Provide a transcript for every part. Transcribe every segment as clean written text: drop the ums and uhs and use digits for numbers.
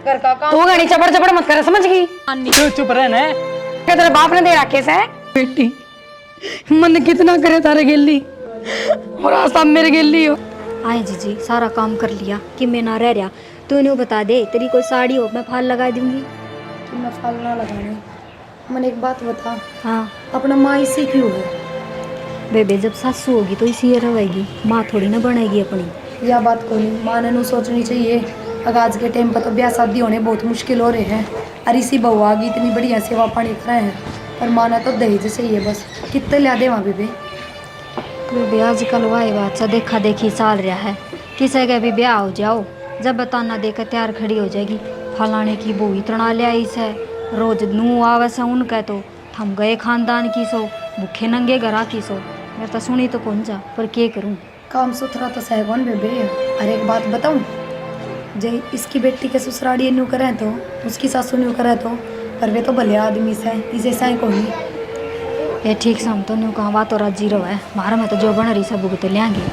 घर का काम। तू घड़ी चपड़ चपड़ मत कर, समझ गई? क्यों चुप रहना है? तेरे बाप ने दे रखे से बेटी, मन कितना करे तारे गेली और आज सब मेरे गेली हो। आए जीजी सारा काम कर लिया कि मैं ना रह रहा। तू इन्हें बता दे, तेरी कोई साड़ी हो मैं फाल लगा दूंगी। कि मैं फाल ना लगाने। मन एक बात बता, हाँ अपना माँ इसी क्यों है? बेबे जब सासू होगी तो इसी रहेगी, माँ थोड़ी ना बनेगी अपनी। यह बात को नहीं माँ ने सोचनी चाहिए। अगर आज के टाइम पर तो ब्याह शादी होने बहुत मुश्किल हो रहे हैं, और इसी बहू आ गई इतनी बढ़िया सेवा पानी कर रहे हैं, पर माँ ने तो दहेज चाहिए बस। कितने लिया दे वहाँ बेबे? बेबे आजकल वाई बात सा देखा देखी चल रहा है, किसी का भी ब्याह हो जाओ जब बताना देकर तैयार खड़ी हो जाएगी। फलाने की बहू इतना ले आई से, रोज नू आवे से उनका तो थम गए खानदान की सो, भूखे नंगे घरा की सो। मेरे तो सुनी तो कौन जा, पर क्या करूँ। काम सुथरा तो सहगोन बेबे। अरे एक बात बताऊँ, जे इसकी बेटी के ससुराड़ी न्यू करे तो उसकी सासू न्यू करे तो, पर वे तो भले आदमी से इसे सही को नहीं। ये ठीक से हम तो न्यू कहाँ बात और राजी रहो है, मारा में तो जो बन रही सब भुगत लेंगे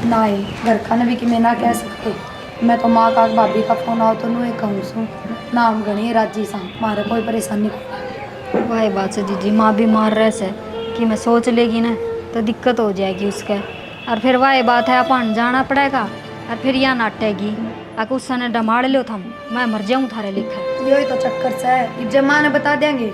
ना ही घर का भी कि मैं ना कह सकते। मैं तो माँ का भाभी का फोन आओ तो नू कहूँ सू ना, हम गणी राजी सा, मारे कोई परेशानी को। वही बात से जीजी, माँ भी मार रहे से कि मैं सोच लेगी ना तो दिक्कत हो जाएगी उसका। और फिर वही बात है अपन जाना पड़ेगा, और फिर यहाँ नाटेगी अगर उस ने डमाड़ लो थम, मैं मर जाऊँ थारे लिखा। यही तो चक्कर से है, जब माँ ने बता देंगे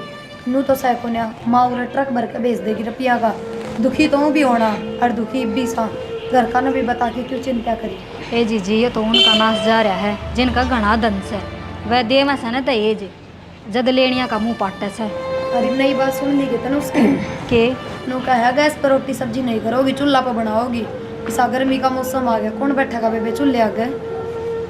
नू तो सह को माँ उरे ट्रक भर के भेज देगी रुपया का। दुखी तो हूँ भी होना और दुखी भी सा, घर का ने भी बता के क्यों चिंता करी। ए जीजी ये तो उनका नाश जा रहा है जिनका घना धन से, वह दे में से न दहेज जद लेनिया का मुँह पाटे से। अरे नई बात सुन ली गई ना उसके के नू कहा गैस पर रोटी सब्जी नहीं करोगी, चूल्हा पर बनाओगी। इस गर्मी का मौसम आ गया, कौन बैठेगा बेबे चूल्हे आगे?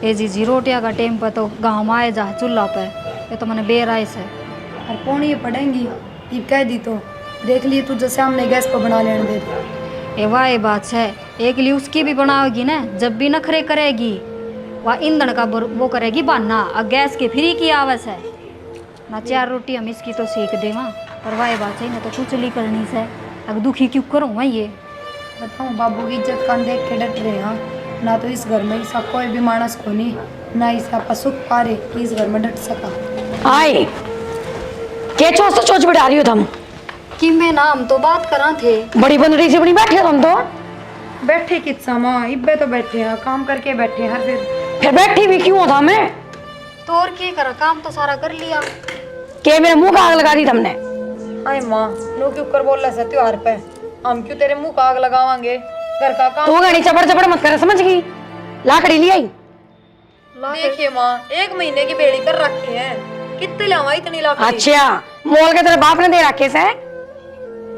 ए जीजी रोटियां का टाइम पर तो गाँव में आए जा चूल्हा पे, ये तो मैंने बेर आए से। और कौन ये पढ़ेंगी? ये कह दी तो देख लिए तू जैसे हमने गैस पर बना लेने दे। ए वाह ये बात है, एक लिए उसकी भी बनाओगी ना, जब भी नखरे करेगी वह ईंधन का वो करेगी बहाना, और गैस के फ्री की आवस है ना। 4 रोटी हम इसकी तो सेक दे वहाँ, पर वाह ये बात है ना तो कुछ ली करनी से। अगर दुखी क्यों करूँ मैं ये बताऊँ, बाबू की इज्जत कान देख के डट रहे हैं ना। तो इस घर में ऐसा कोई भी मानस को नहीं, ना इसका पसुख पा रहे कि इस घर में डट सका। आए के चोच तो चोच बिठा रही हो तुम कि मैं नाम तो बात करा थे। बड़ी बंदरी से बड़ी बैठे तुम तो। बैठे कितना माँ, इब्बे तो बैठे हैं काम करके बैठे हैं। फिर बैठी भी क्यों था मैं? तो और क्या करा, काम तो सारा कर लिया। के मेरे मुंह का आग लगा दी तुमने? अरे माँ नो क्यों कर बोल रहा त्योहार पे, हम क्यों तेरे मुंह का आग लगावांगे? घर का काम। तू घड़ी चपड़ चपड़ मत कर, समझ गई? लाकड़ी ले आई। देखिए माँ 1 महीने की बेड़ी कर रखी है, कितने लावा इतनी लाकड़ी? अच्छा मोल के तेरे बाप ने दे रखे से,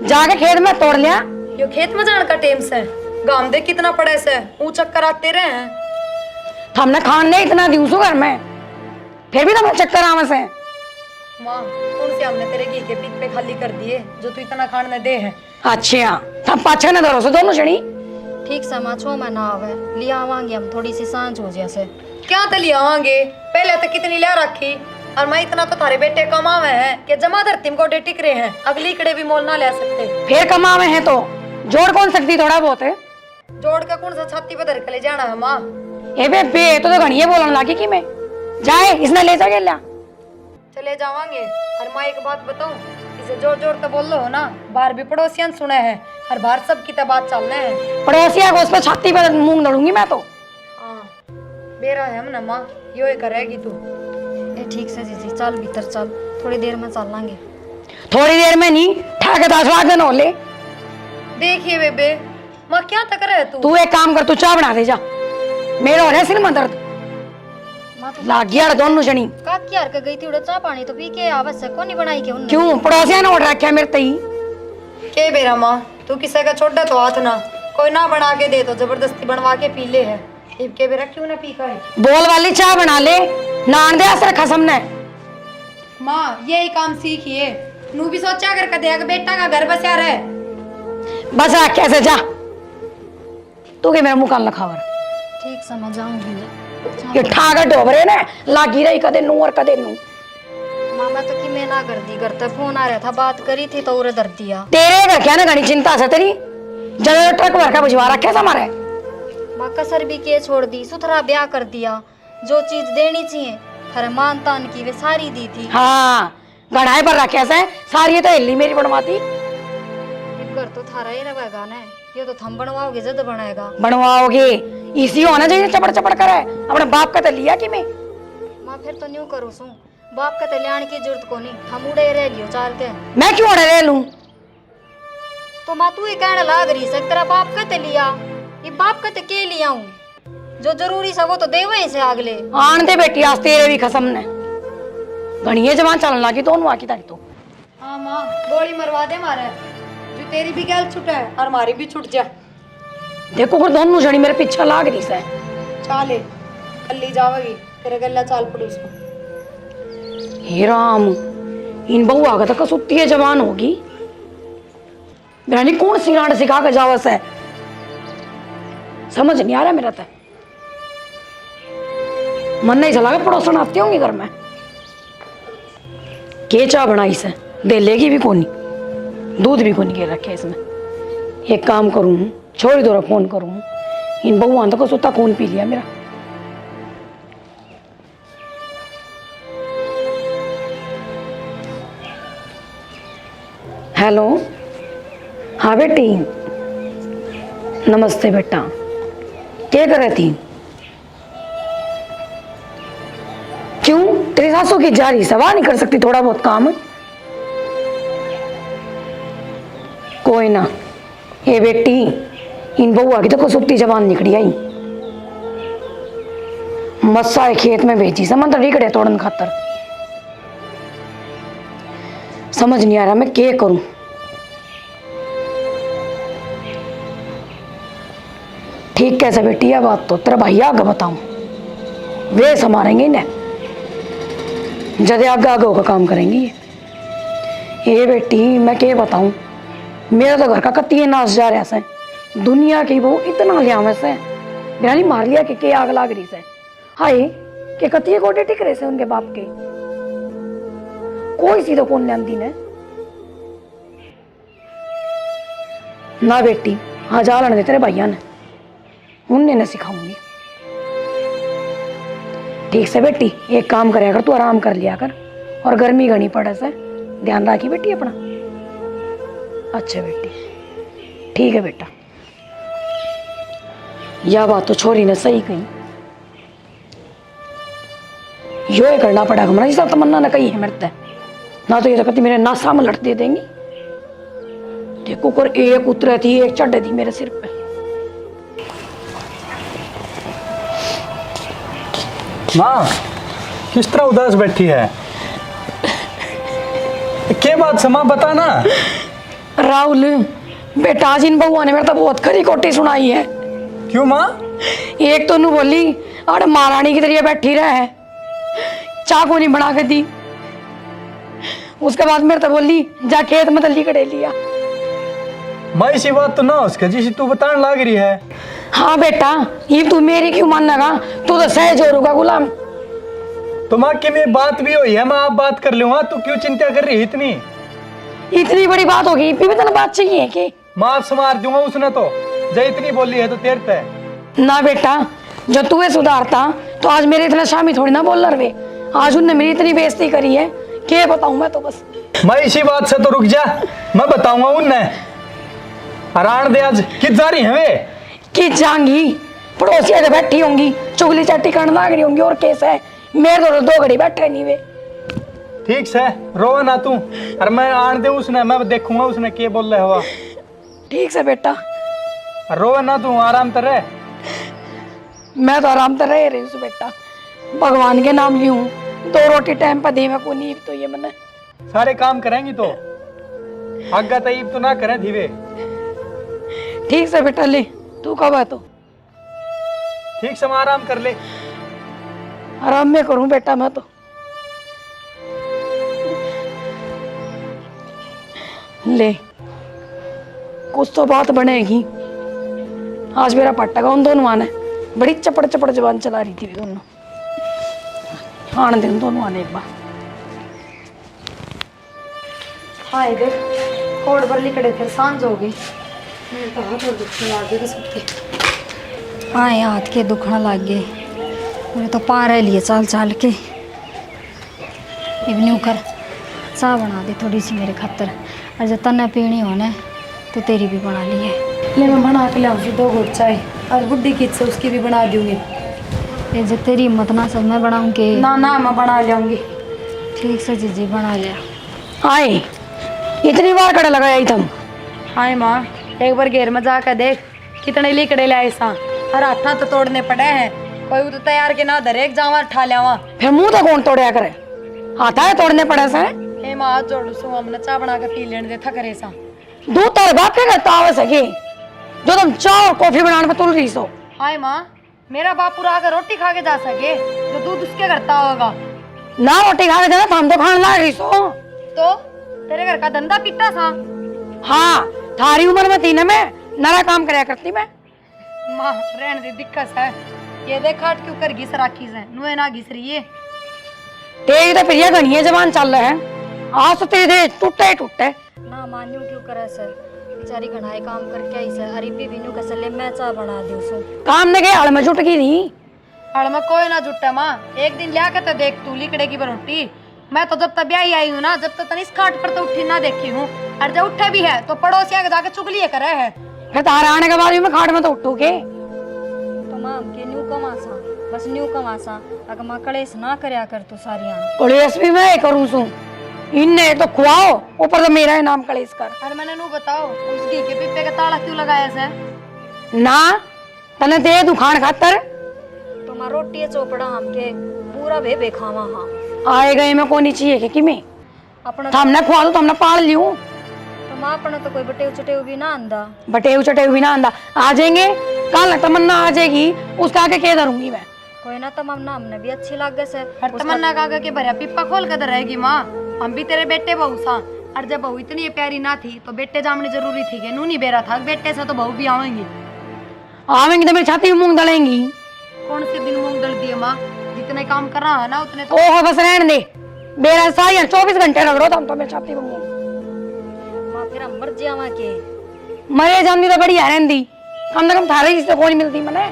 जाके खेत में तोड़ लिया। यो खेत में जाने का टेम से गांव देख कितना पड़े से ऊ चक्कर आते रहे हैं। हमने खान ने इतना दिवसों घर में, फिर भी तुम्हें चक्कर आवे से। माँ कौन से हमने तेरे घी के पीठ पे खाली कर दिए जो तू इतना खाने दे है? अच्छा तब पाछे न धरो से दोनों जनी। ठीक समा 6 महीना आवे लिया आवांगे हम, थोड़ी सी सांझ हो जैसे। क्या तली आवांगे? पहले तो कितनी लिया रखी, और मैं इतना तो थारे बेटे कमावे हैं कि जमा धरती में गोडे टिक रहे हैं, अगली कड़े भी मोल ना ले सकते। फिर कमावे हैं तो जोड़ कौन सकती थोड़ा बहुत है? जोड़ के कौन सा छाती पे धर के ले जाना है माँ? ए बे तो घड़िए बोलने लगी कि मैं जाए इसने ले जाके ला। चले जावांगे। और माँ एक बात बताऊं, इसे जोर जोर तो बोल लो हो ना, बाहर भी पड़ोसियन सुने हैं, हर बार सब की बात चल रहे हैं। पड़ोसिया को उस पर छाती पर मूंग दड़ूंगी मैं तो। हाँ बेरा है ना माँ, यो ही करेगी तू। ए ठीक से जीजी चल भीतर चल, थोड़ी देर में चल लांगे। थोड़ी देर में नहीं, ठाके 10 दिन हो ले। देखिए बेबे माँ क्या तक रहे तू एक काम कर, तू चाय बना दे जा, मेरा हो रहा है सिर में दर्द लाग गया दोनों जनी। का क्या कर गई थी उड़े, चाय पानी तो पी के आवश्यक को नहीं बनाई के उन्होंने? क्यों पड़ोसिया ने ऑर्डर रखा मेरे तई? के बेरा माँ तू किसी का छोड़ा तो हाथ ना, कोई ना बना के दे तो जबरदस्ती बनवा के पी ले है। के बेरा क्यों ना पी खाए? बोल वाली चाय बना ले, नान दे असर खसम ने। माँ यही काम सीखिए, नू भी सोचा कर देगा बेटा का घर बसा रहे। बस आ कैसे जा तू के मेरा मुंह कान लखावर। ठीक समझ आऊंगी ये ठाकर डोबरे ने लागी रही कदे नू और कदे नू। मामा तो कि मैं ना कर दी, घर तक फोन आ रहा था, बात करी थी तो उरे दर दिया। तेरे घर क्या ना घनी चिंता से तेरी, जब ट्रक भर का भिजवा रखे हमारे। माँ कसर भी के छोड़ दी, सुथरा ब्याह कर दिया, जो चीज देनी चाहिए खरे मान तान की वे सारी दी थी। हाँ गढ़ाई पर रखे से सारी तो हिल्ली मेरी बनवाती। घर तो थारा ही रहेगा ना, ये तो थम बनवाओगे जद बनाएगा। बनवाओगे इसी होना चाहिए चपड़ चपड़ करे अपने बाप का तो लिया कि मैं माँ फिर तो न्यू करूँ सू बाप का तो लियाने की जरूरत को नहीं, हम उड़े रह लियो चाल के। मैं क्यों अड़े रह लूं? तो माँ तू ही कहने लाग रही सक तेरा बाप का ते लिया, ये बाप का ते के लिया हूँ, जो जरूरी से वो तो देवे ही से आगले। आन दे बेटी आज तेरे भी कसम ने घणिये जवान चलन लागी दोनों आकी तारी तो। हाँ माँ गोली मरवा दे मारे, जो तेरी भी गैल छुटा है और हमारी भी छुट जा। देखो फिर दोनों जनी मेरे पीछे लाग रही से। चाले कल्ली जावेगी तेरे गल्ला चाल पड़ी उसको। हे राम इन बहू आगा तक सुत्ती है जवान होगी रानी कौन सी गांड सिखा के जावस है समझ नहीं आ रहा मेरा तो। मन नहीं चला पड़ोसन आती होंगी घर में के चाह बनाई से दे लेगी भी कोनी दूध भी कोनी के रखे इसमें। एक काम करूं छोड़ी दो फोन करूं इन बहुआं तक सुता खून पी लिया मेरा। हेलो हाँ बेटी नमस्ते बेटा क्या कर रही थी? क्यों तेरी सासू की जा रही सवाल नहीं कर सकती थोड़ा बहुत काम? कोई ना ये बेटी इन बउआ की तो को सुप्ती जवान निकली आई मस्सा है खेत में भेजी समंदर रिकड़े तोड़न खातर। समझ नहीं आ रहा मैं क्या करूं। ठीक कैसे बेटी यह बात तो तेरा भाई आगे बताऊं वे संभालेंगे इन्हें जदे आगे आगे होकर काम करेंगी ये बेटी मैं क्या बताऊं मेरा तो घर का कत्ती नाश जा रहा से दुनिया की वो इतना लिया से बिरानी मार लिया कि आग लाग रही से। हाय के कत्ती गोटे टिक रहे से उनके बाप के कोई सी तो कौन जानती ने ना बेटी हाँ जा लेने दे तेरे भैया ने उनने न सिखाऊंगी। ठीक से बेटी एक काम करे कर तू आराम कर लिया कर और गर्मी घनी पड़े से ध्यान रखी बेटी अपना। अच्छा बेटी ठीक है बेटा यह बात तो छोरी ने सही कही यो ही करना पड़ेगा हमारा इस तमन्ना ने कही है मेरे ना तो ये तो कहती मेरे नासा में लट दे देंगी। देखो कर एक उतरे थी एक चढ़े थी मेरे सिर पे। माँ किस तरह उदास बैठी है क्या बात से माँ बता ना। राहुल बेटा आज इन बउआ ने मेरे तो बहुत खरी कोटी सुनाई है। क्यों माँ? एक तो नू बोली अरे महारानी की तरह बैठी रहे चाकू नहीं बना के दी। उसके बाद मेरे तो बोली जा खेत में तली कड़े लिया। माँ इसी बात तो ना उसके जिसे तू बताने लग रही है। हाँ बेटा ये तू मेरी क्यों मानना तू तो सहज हो रुका गुलाम। तो माँ की मेरी बात भी हुई है मैं आप बात कर लूंगा तू क्यों चिंता कर रही है इतनी बड़ी बात होगी फिर भी तेना बात चाहिए कि माँ मार दूंगा उसने तो जय इतनी बोली है तो तेरे पे ना बेटा जो तू सुधारता तो आज मेरे इतना शामी थोड़ी ना बोल रहे आज उनने मेरी इतनी बेइज्जती करी है क्या बताऊं मैं तो बस। मैं इसी बात से तो रुक जा मैं बताऊंगा उनने हरान दे आज कित जा रही है वे कि जांगी पड़ोसिया तो बैठी होंगी चुगली चाटी करने लग रही होंगी और कैसे है मेरे तो दो घड़ी बैठे नहीं वे। ठीक से रो ना तू और मैं आन दे उसने मैं देखूंगा उसने क्या बोल रहा हुआ। ठीक से बेटा रो ना तू आराम तर रह। मैं तो आराम तो रह रही हूँ बेटा भगवान के नाम ली हूँ 2 रोटी टाइम पर दे मैं को नहीं तो ये मैंने सारे काम करेंगी तो आगा तईब तो ना करें धीरे। ठीक से बेटा ले तू कब है तो ठीक से आराम कर ले। आराम में करूं बेटा मैं तो ले कुछ तो बात बनेगी। आज मेरा पट्टा का उन दोनों आने बड़ी चपड़ चपड़ जबान चला रही थी दोनों आने दे उन दोनों आने एक बार। हाँ इधर कोड पर लिखड़े थे सांझ हो गई मेरे तो हाथ और दुखने लग गए सबके। हाँ हाथ के दुखने लग गए मेरे तो पार है लिए चाल चाल के। इवनी कर चाह बना दे थोड़ी सी मेरे खातर, और जब तन्ने पीनी हो ना तो तेरी भी बना ली है। ले मैं बना के लाऊँ फिर 2 घूट चाय, और बुड्ढी की से उसकी भी बना दूंगी। ये जो तेरी हिम्मत ना सब मैं बनाऊँगी। ना ना मैं बना लाऊंगी। ठीक से जीजी बना लिया। आए इतनी बार कड़ा लगाया तुम। हाय माँ, एक बार घेर में जाकर देख कितने लिकड़े लाए सा, और हाथा तो तोड़ने पड़े हैं। कोई तो तैयार के ना धरे एक जावा ठा लिया। फिर मुंह तो कौन तोड़या करे, हाथा है तोड़ने पड़े से। ए माँ हाथ जोड़ सो, हमने चाय बना के पी लेने दे था करे सा। दूध तार बाप के करता आवे सके जो तुम चाय और कॉफी बनाने में तुल रही सो। हाय माँ, मेरा बाप पूरा आकर रोटी खा के जा सके जो दूध उसके करता होगा। ना रोटी खा के जाना तो हम तो खाने लग रही सो। तो तेरे घर का धंधा पिट्टा सा। हाँ थारी उम्र में थी ना मैं नरा काम करया करती मैं। माँ रहने दे, दिक्कत है। ये देख खाट क्यों कर घिस राखी से, नुए ना घिस रही है। तेरी तो प्रिया घनिया जबान चल रहा है, आज तो तेरे टूटे ही टूटे। ना मान्यू क्यों करे सर, बेचारी घनाए काम करके आई सर। अरे भी बिनू का सले मैं चाह बना दूँ सो। काम ने के हड़ में जुट गई नहीं। हड़ में कोई ना जुटा माँ, एक दिन लिया के तो देख तू लिकड़े की रोटी। मैं तो जब तक ब्याही आई हूँ ना, जब तक इस खाट पर तो उठी ना देखी हूँ, और जब उठे भी है तो पड़ोसिया के जाके चुगली करे है। फिर तारा आने के बाद मैं खाट में तो उठू के। तो माँ के न्यू कमासा, बस न्यू कमासा, अगर माँ कलेस ना करया कर तू सारियां। कलेश भी मैं करूँ सू, इन्ने तो खुआओ ऊपर तो मेरा ही नाम कलेश कर। और मैंने नू बताओ उस घी के पिप्पे का ताला क्यों लगाया से? ना तने दे दू खान खातर। तो माँ रोटी चोपड़ा हमके पूरा भे खावा। हाँ आए गए में कोनी चाहिए कि मैं अपना हमने खुआ दो तो हमने पाल लियो। तो माँ अपना तो कोई बटेव चटेव भी ना आंदा। बटेव चटेव भी ना आंदा, आ जाएंगे कल तमन्ना आ जाएगी, उसका आगे क्या धरूंगी मैं। कोई ना तमन्ना हमने भी अच्छी लगे से। और तमन्ना काका के भरिया पिप्पा खोल कर रहेगी माँ। हम भी तेरे बेटे बहू सा, और जब बहू इतनी प्यारी ना थी तो बेटे जामनी जरूरी थी कि नू नहीं बेरा था, बेटे से तो बहू भी आवेंगी। आवेंगी तो मेरी छाती में मूंग दलेंगी। कौन से दिन मूंग दल दिए माँ, जितने काम कर रहा है ना उतने तो। ओहो बस रहने दे, मेरा साया 24 घंटे रगड़ो तुम तो मेरी छाती में मूंग। माँ फिर हम मर जावा के। मरे जानी तो बढ़िया रहती, कम से कम थारे जिससे कोई मिलती मने।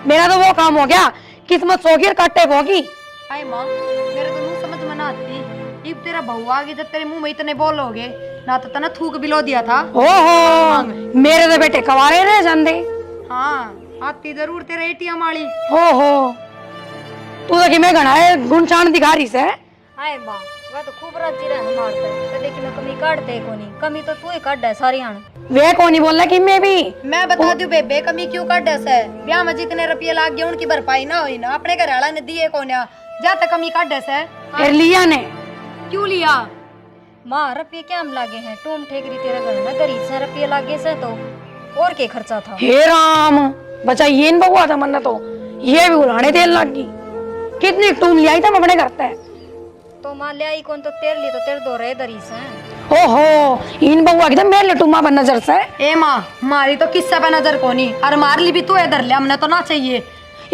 मेरा तो वो काम हो गया, किस्मत सोगी और कट्टे होगी। हाय माँ, मेरे तो मुंह समझ में ना आती। इब तेरा बहू आ गई, जब तेरे मुंह में इतने बोलोगे ना तो तना थूक बिलो दिया था। ओहो मेरे तो बेटे कवारे रह जाते। हाँ आती जरूर तेरे एटीएम वाली। ओहो तू तो कि मैं घना है गुण शान दिखा रही से। हाय माँ वह तो खूब राजी रहे हमारे पे, कदे कि मैं कमी काटते कोनी, कमी तो तू ही काट है सारी आन। वे कौन बोल रहा कि मैं भी। मैं बता दूं बेबे, कमी क्यों कर दस है? ब्याह में जितने रुपये लाग गए उनकी भरपाई ना हुई ना, अपने घर वाला ने दिए कौन या जाता कमी कर दस है। फिर लिया ने क्यों लिया? माँ रुपये क्या हम लागे हैं, टूम ठेकरी तेरे घर में गरीब से रुपये लागे से तो और के खर्चा था। हे राम बचा ये इन बउआ था मन्ना, तो ये भी उड़ाने तेल लग गई। कितनी टूम लिया था अपने घर पे। तो माँ ले आई कौन, तो तेरे लिए तो तेरे दो रहे दरी से। ओहो इन बउआ की तो मेरे लिए टूमा पर नजर से। ए माँ मारी तो किस्सा पे नजर कोनी, और मार ली भी तू इधर ले, हमने तो ना चाहिए।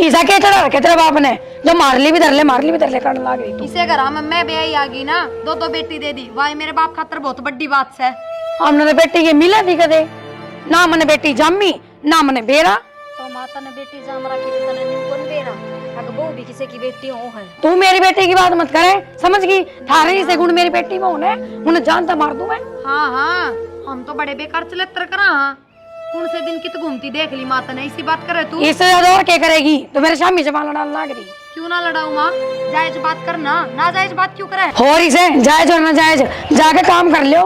ईसा के चढ़ा रखे तेरे बाप ने, जो मार ली भी धर ले मार ली भी धर ले करने लग गई। इसे घर में मैं ब्याही आ गई ना, 2 बेटी दे दी, वाई मेरे बाप खातर बहुत बड़ी बात है। हमने तो बेटी के मिला थी कदे ना, मने बेटी जामी ना मने बेरा। तो माता ने बेटी जाम रखी तो तने न्यू कौन बेरा, अगर वो भी किसी की बेटी हो है। तू मेरी बेटी की बात मत करे, समझ गई? थारे से गुण मेरी बेटी में होने उन्हें जानता मार दूं मैं। हाँ हाँ हम तो बड़े बेकार चलत्र करा। हाँ कौन से दिन की तो घूमती देख ली माता ने, इसी बात करे तू। इससे ज्यादा और क्या करेगी? तो मेरे शामी से माला डाल लग रही। क्यों ना लड़ाऊ माँ, जायज बात करना, ना जायज बात क्यों करे? हो रही से जायज और ना जायज जाके काम कर लियो।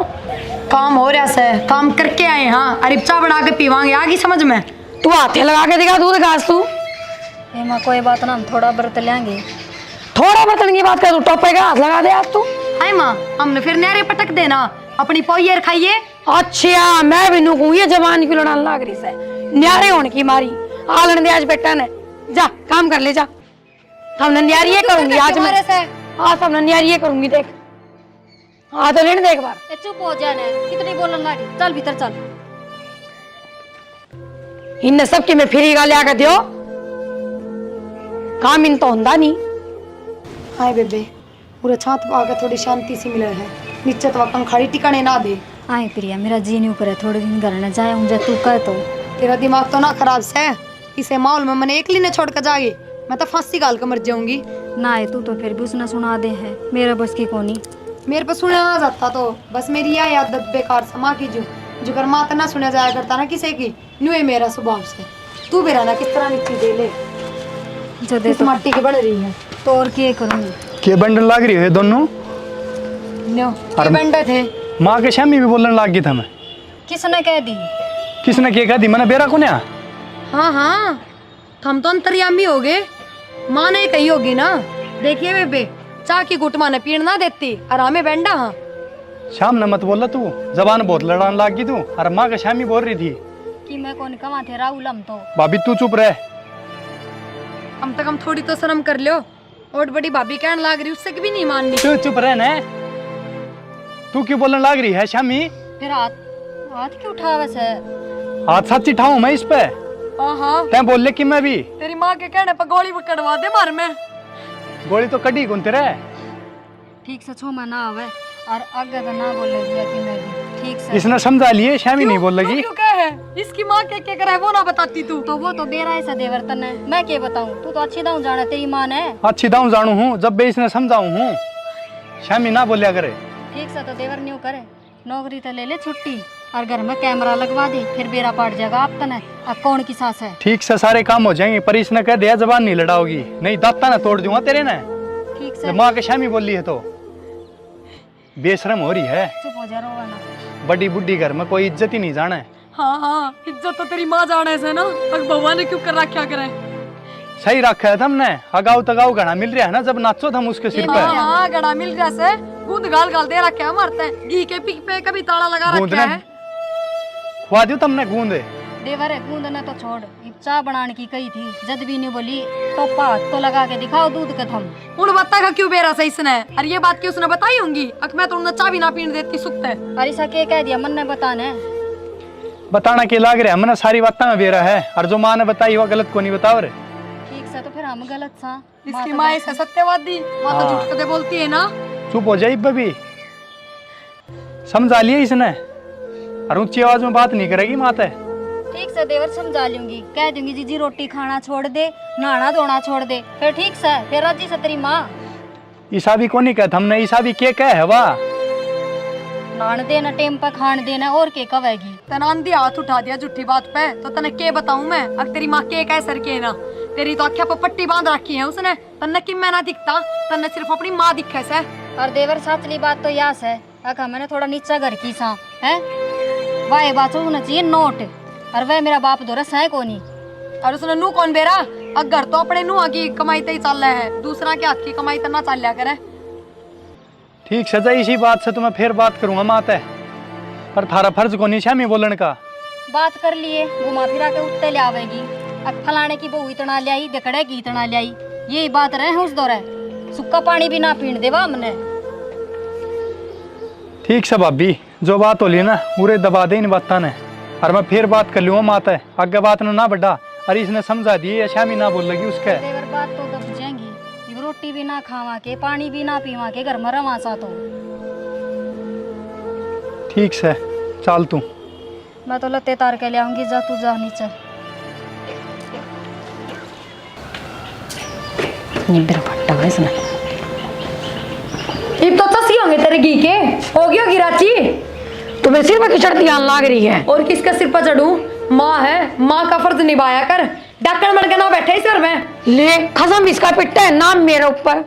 काम हो रहा से, काम करके आए। हाँ अरे चाय बना के पीवांगे, आगी समझ में। तू हाथे लगा के दिखा दूध घास तू। ए माँ कोई बात ना, हम थोड़ा व्रत लेंगे। थोड़ा बर्तन की बात कर, तू टोपे का हाथ लगा दे आज तू। हाय माँ हमने फिर न्यारे पटक देना, अपनी पोयर खाइए। अच्छा मैं भी नुकू ये जवान की लड़ान लग रही से, न्यारे होने की मारी। आलन दे आज बेटा ने, जा काम कर ले जा। हमने न्यारी ये करूंगी आज मैं, आज हमने न्यारी ये करूंगी देख। हाँ तो लेने देख बार। ए चुप हो जाने, कितनी बोलन लागी, चल भीतर चल। इनने सबकी मैं फ्री का लिया कर दियो, काम इन तो होंदा नहीं। हाय बेबे पूरा छात पे आकर थोड़ी शांति सी मिले है, नीचे तो पंखाड़ी टिकाने ना दे। आए प्रिया मेरा जी नहीं करे, थोड़े दिन घर न जाए मुझे तू कह तो। तेरा दिमाग तो ना खराब से, इसे माहौल में मैंने एकली ने छोड़ कर जागे। मैं तो फांसी गाल कर मर जाऊंगी। ना है तू तो फिर भी उसने सुना दे है, मेरा बस की कोनी। मेरे पे सुना ना जाता तो बस मेरी यह आदत बेकार समा की जो कर मात ना सुना जाया करता ना किसी की, न्यू है मेरा स्वभाव से। तू भी रहना किस तरह मिट्टी दे ले जो दे इस तो, मट्टी की बन रही है। तो और क्या करूँगी। के बंडल लाग रही है दोनों। न्यो ये बंडे थे। माँ के शामी भी बोलने लाग गई था मैं। किसने कह दी? किसने क्या कहा दी मैंने बेरा को ना। हाँ हाँ हम तो अंतर्यामी हो गए। माँ ने कही होगी ना। देखिए बेबे चाह की गुट माँ ने पीण ना देती आराम में बैठा। हाँ शाम ने मत बोला तू, जबान बहुत लड़ाने लाग गई तू। अरे माँ का शामी बोल रही थी कि मैं कौन कमा थे राहुल हम तो। भाभी तू चुप रह। कम से कम थोड़ी तो शर्म कर लो। और बड़ी भाभी कहने लाग रही उससे भी नहीं माननी। तू चुप रह न। तू क्यों बोलने लाग रही है शामी? फिर हाथ हाथ क्यों उठा वैसे? हाथ सच्ची ठाऊं मैं इस पे। हाँ हाँ तै बोल ले कि मैं भी तेरी माँ के कहने पर गोली कटवा दे मार में। गोली तो कड़ी कौन तेरे। ठीक से छो मैं ना आवे और आगे तो ना बोले दिया कि मैं भी ठीक से। इसने समझा लिए शामी नहीं बोल लगी। क्यों कहे इसकी माँ के करे वो ना बताती तू। तो वो तो बेरा ऐसा देवर्तन है, मैं क्या बताऊं। तू तो अच्छी दाऊ जाना, तेरी माँ ने। अच्छी दाऊ जानू हूँ जब बे इसने समझाऊ हूँ। शामी ना बोलिया करे। ठीक से तो देवर न्यू करे, नौकरी तो ले ले छुट्टी और घर में कैमरा लगवा दे, फिर बेरा पाट जाएगा आप तने। अब कौन की सास है? ठीक से सारे काम हो जाएंगे पर इसने कह दिया जबान नहीं लड़ाओगी, नहीं दाता ना तोड़ दूंगा तेरे ने। ठीक से माँ के शामी बोल रही है तो बेशरम हो रही है। चुप हो जा, रोवा ना। बड़ी बुड्ढी घर में कोई इज्जत ही नहीं जाने। हाँ हाँ इज्जत तो तेरी माँ जाने से ना। अब भगवान ने क्यों कर रखा करे। सही रखा है तुमने। अगाऊ तगाऊ घड़ा मिल रहा है ना जब नाचो हम उसके सिर पे। हाँ हाँ गड़ा मिल रहा से गूंद गाल गाल दे रखा है मारते हैं। घी के पिक पे कभी ताला लगा गूंद रखा ने है। खुआ दियो तुमने गूंद। देवर है गूंद ने तो छोड़, चाय बनाने की कही थी जद भी नहीं बोली तो पात तो लगा के दिखाओ दूध के थम। उन बत्ता का क्यों बेरा से इसने। अरे ये बात क्यों उसने बताई होंगी। अक मैं तो उन्हें चाय भी ना पीने देती सुखते। और ऐसा क्या कह दिया मन ने बताने। बताना के लाग रहा है मैंने सारी बातें में बेरा है और जो माँ ने बताई वो गलत को नहीं बताओ रे। ठीक से तो फिर हम गलत सा। इसकी माँ ऐसे सत्यवादी माँ तो झूठ कदे बोलती है ना। चुप हो जाए बबी। समझा लिया इसने और ऊंची आवाज में बात नहीं करेगी माता। ठीक से देवर समझा लूंगी, कह दूंगी जीजी रोटी खाना छोड़ दे, नहाना धोना छोड़ दे, फिर ठीक से फिर राजी से तेरी माँ। ईसा भी को नहीं कहता हमने। ईसा भी के कह है वाह नहान देना टेम पर खान देना और के कवेगी। तनांदी हाथ उठा दिया झूठी बात पे तो तने के बताऊं मैं। अब तेरी माँ के कह सर के ना। तेरी तो आख्या पर पट्टी बांध रखी है उसने। तन्ने कि मैं ना दिखता, तन्ने सिर्फ अपनी माँ दिखे से। और देवर साचली बात तो यास है, अका मैंने थोड़ा नीचा घर की सा है वाह बात होना चाहिए नोट। और वह मेरा बाप दो रस है कोनी। और उसने नू कौन बेरा। अब घर तो अपने नू की कमाई ते ही चल रहा है, दूसरा के हाथ की कमाई तो ना चल लिया करे। ठीक सजा इसी बात से तो मैं फिर बात करूंगा माता। पर थारा फर्ज को नहीं शामी बोलने का। बात कर लिए घुमा फिरा के उत्ते ले आवेगी। अब फलाने की बहू इतना ले आई, दकड़े की इतना ले आई, यही बात रहे उस दौरे। सुक्का पानी भी ना पीण देवा हमने। ठीक से भाभी जो बात हो ली ना पूरे दबा दे इन बातों ने और मैं फिर बात कर लूंगा माता। आगे बात ना बढ़ा और इसने समझा दिए या शामी ना बोल लगी उसके। देवर बात तो दब जाएंगी। ये रोटी भी ना खावा के पानी भी ना पीवा के घर में रवा सा तो। ठीक से चल तू। मैं तो लत्ते तार के ले आऊंगी, जा तू जा नीचे। निब्बर फट्टा है इसने। इब तो तसी होंगे तेरे घी के। होगी होगी राची। तुम्हें सिर में खिचड़ती आन लाग रही है। और किसका सिर पर चढ़ूं। माँ है, माँ का फर्ज निभाया कर। डक्कन मर के ना बैठे सर में। ले खसम इसका पिट्टा है नाम मेरे ऊपर।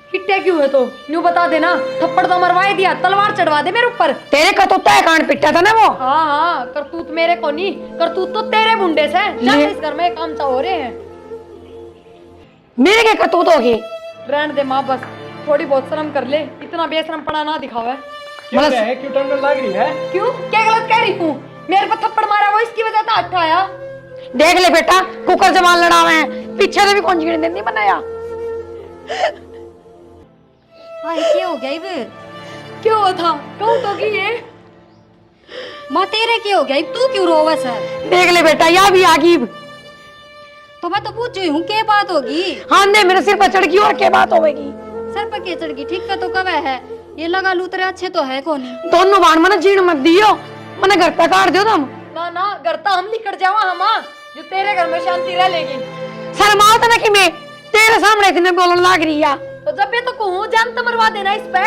पिट्टे क्यों है तो न्यू बता देना। थप्पड़ तो मरवा ही दिया, तलवार चढ़वा दे मेरे ऊपर। तेरे कतुत्ता है कान पिट्टा था ना वो। हाँ हाँ करतूत मेरे को नहीं, करतूत तो तेरे मुंडे से। जा इस घर में काम चा हो रहे हैं। मेरे के कतूत होगी। रहने दे माँ बस थोड़ी बहुत शर्म कर ले। इतना बेशरम पड़ा ना दिखावे। क्यों टंडन लग रही है? क्यों क्या गलत कह रही हूँ। मेरे पर थप्पड़ मारा वो इसकी वजह से अच्छा आया। देख ले बेटा कुकर जमान लड़ा हुए हैं, पीछे से भी कौन जीने नहीं बनाया। हाँ क्या हो गया इब? क्यों हुआ था कहूँ तो कि ये माँ तेरे क्या हो गया इब? तू क्यों रोवा सर? देख ले बेटा या भी आगी। तो मैं तो पूछ रही हूँ क्या बात होगी। हाँ ने मेरे सिर पर चढ़ गई और क्या बात होगी। सर पर क्या चढ़ गई? ठीक का तो कब है ये लगा लूतरे अच्छे तो है कोनी। दोनों बाण मने जीण मत दियो, मने घर तक काट दियो तुम। ना ना घर तो हम निकट जावा हम जो तेरे घर में शांति रह लेगी। शर्मा तो ना कि मैं तेरे सामने इतने बोलने लग रही है। तो जब ये तो कहूँ जान तो मरवा देना इस पे।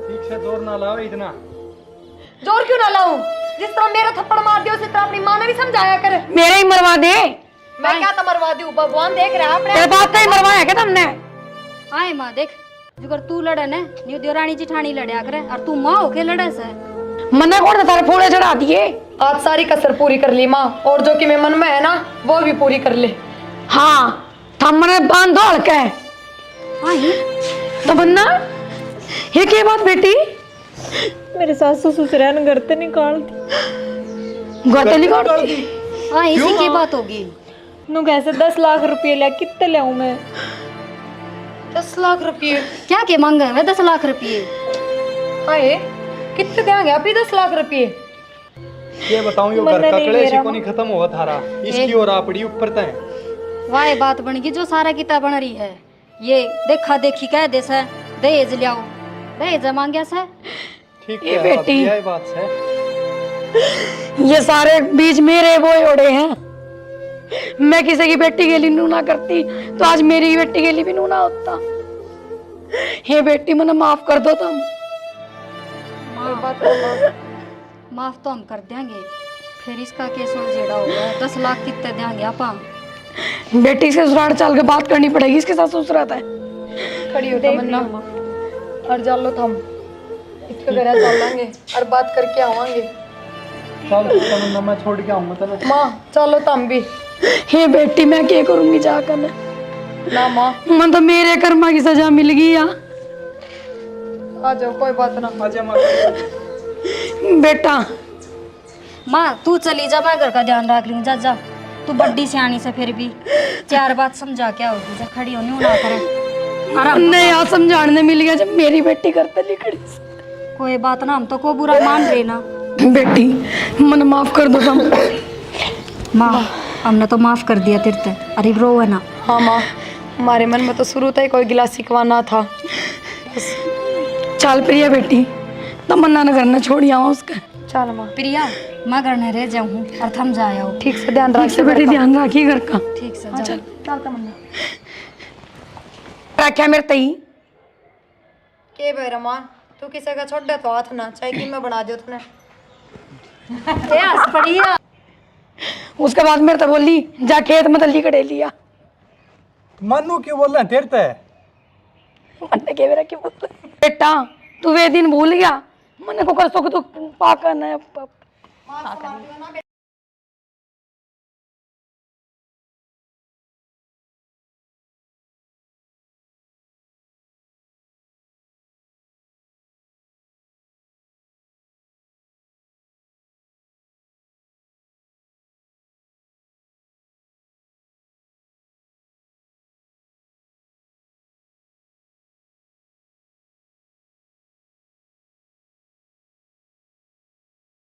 ठीक से जोर ना लाओ इतना। जोर क्यों ना लाऊं? जिस तरह मेरा थप्पड़ मार दिया उसी तरह अपनी माँ ने भी समझाया कर। मेरे ही मरवा दे। मैं क्या तो मरवा दूं? भगवान देख रहा है अपने। तेरे बात का ही मरवाया क्या तुमने? आए माँ देख, जुगर तू लड़े ने न्यू देवरानी जिठानी लड़या करे और तू माँ होके लड़े से। मन्ने कौन तारे फूले चढ़ा दिए? आज सारी कसर पूरी कर ली माँ, और जो कि मेरे मन में है ना वो भी पूरी कर ले। हाँ थमने बांध धोल के। आई तमन्ना ये क्या बात बेटी? मेरे सासू ससुर घर से निकाल दी। गतली काट दी। हाँ इसी की बात होगी। नु कैसे 10 लाख रुपये लिया, कितने लाऊं मैं? 10 लाख रुपये? क्या के मांगे है 10 लाख रुपये? हाय कितने देंगे आप ही 10 लाख रुपये? ये बताऊं यो घर का कलेश ही कोनी खत्म हुआ थारा, इसकी और आपड़ी ऊपर तय। वाह बात बन गई जो सारा किताब बन रही है। ये देखा देखी कह दे से दहेज लियाओ, दहेज मांगया से। ठीक ये है बेटी। यही बात है। ये सारे बीच मेरे बोए ओढ़े हैं। मैं किसी की बेटी के लिए नू ना करती तो आज मेरी बेटी के लिए भी नू ना होता। हे बेटी मने माफ कर दो तुम। माफ तो हम कर देंगे, फिर इसका केस उलझेड़ा होगा। 10 लाख कितने देंगे आपा? बेटी से ससुराल चल के बात करनी पड़ेगी, इसके साथ ससुराल है। खड़ी हो तमन्ना और जान लो थम, इसके घर चल लेंगे और बात करके आवांगे। चल तमन्ना मैं छोड़ के आऊंगा तने। माँ चलो तुम भी। हे बेटी मैं क्या करूंगी जाकर? ना माँ मन तो मेरे कर्मा की सजा मिल गई या। आ जाओ कोई बात ना। आजा माँ। बेटा माँ तू चली जा, मैं घर का ध्यान रख लूँ। जा जा तू बड्डी सियानी से फिर भी 4 बात समझा क्या होगी। जा खड़ी होनी उड़ा कर नहीं यार समझाने मिल गया जब मेरी बेटी करते लिखड़ी। कोई बात ना, हम तो को बुरा मान रहे ना। बेटी मन माफ कर दो तुम। माँ हमने तो माफ कर दिया तेरे ते, अरे रो है ना। हाँ माँ हमारे मन में तो शुरू से ही कोई गिला शिकवा ना था। चल प्रिया बेटी तमन्ना ने घर न छोड़ी आवा उसका। चल माँ प्रिया मैं घर में रह जाऊँ और थम जाया ठीक से ध्यान ठीक से बेटी ध्यान रखिए घर का। ठीक से हाँ, जा। चल चल तमन्ना रखा मेरे तई। के बेरा माँ तू किसी का छोड़ दे तो हाथ ना चाहे कि मैं बना दो तूने। ए हंस पड़ी है। उसके बाद मेरे तो बोली जा खेत में तली कटे लिया। मनु क्यों बोल रहे हैं तेरे ते? मन्ने के मेरा क्यों बोल बेटा तू वे दिन भूल गया। मन्ने को कर सको तो पाकर न